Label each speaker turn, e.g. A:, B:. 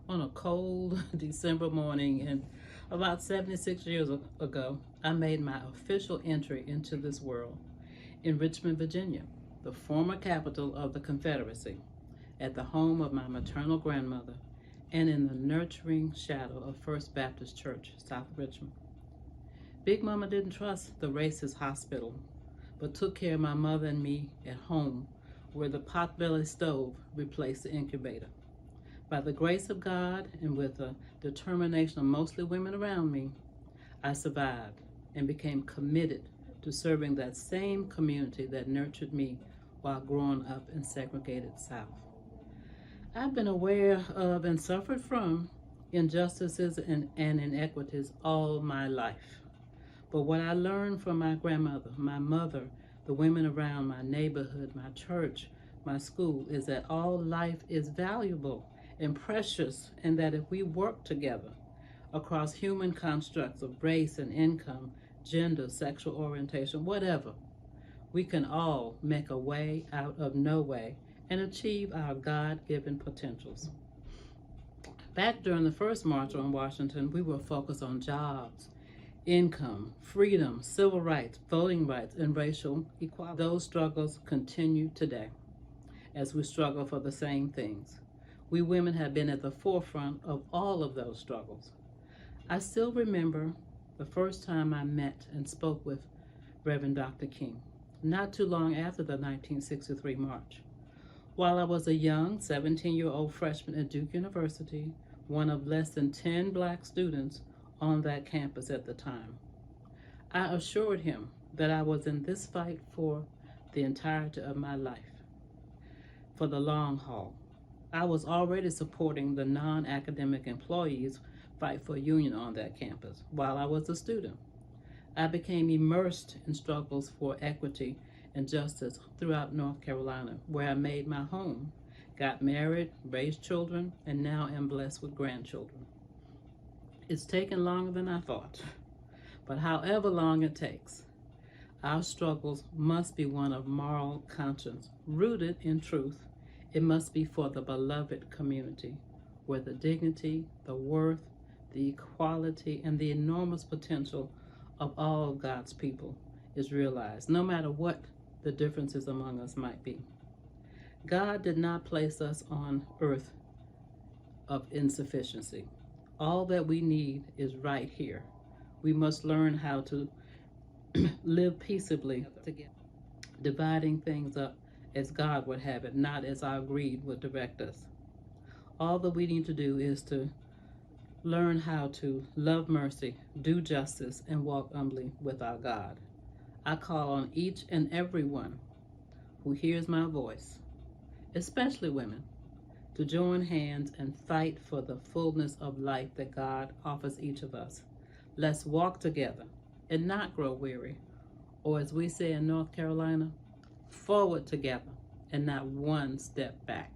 A: On a cold December morning and about 76 years ago, I made my official entry into this world in Richmond, Virginia, the former capital of the Confederacy, at the home of my maternal grandmother and in the nurturing shadow of First Baptist Church, South Richmond. Big Mama didn't trust the racist hospital, but took care of my mother and me at home where the potbelly stove replaced the incubator. By the grace of God and with the determination of mostly women around me, I survived and became committed to serving that same community that nurtured me while growing up in segregated South. I've been aware of and suffered from injustices and inequities all my life. But what I learned from my grandmother, my mother, the women around my neighborhood, my church, my school, is that all life is valuable and precious, and that if we work together across human constructs of race and income, gender, sexual orientation, whatever, we can all make a way out of no way and achieve our God-given potentials. Back during the first March on Washington, we were focused on jobs, income, freedom, civil rights, voting rights, and racial equality. Those struggles continue today as we struggle for the same things. We women have been at the forefront of all of those struggles. I still remember the first time I met and spoke with Reverend Dr. King, not too long after the 1963 march. While I was a young 17-year-old freshman at Duke University, one of less than 10 black students on that campus at the time, I assured him that I was in this fight for the entirety of my life, for the long haul. I was already supporting the non-academic employees fight for a union on that campus while I was a student. I became immersed in struggles for equity and justice throughout North Carolina, where I made my home, got married, raised children, and now am blessed with grandchildren. It's taken longer than I thought, but however long it takes, our struggles must be one of moral conscience, rooted in truth. It must be for the beloved community, where the dignity, the worth, the equality, and the enormous potential of all God's people is realized, no matter what the differences among us might be. God did not place us on earth of insufficiency. All that we need is right here. We must learn how to live peaceably together, dividing things up as God would have it, not as our greed would direct us. All that we need to do is to learn how to love mercy, do justice, and walk humbly with our God. I call on each and every one who hears my voice, especially women, to join hands and fight for the fullness of life that God offers each of us. Let's walk together and not grow weary, or as we say in North Carolina, forward together and not one step back.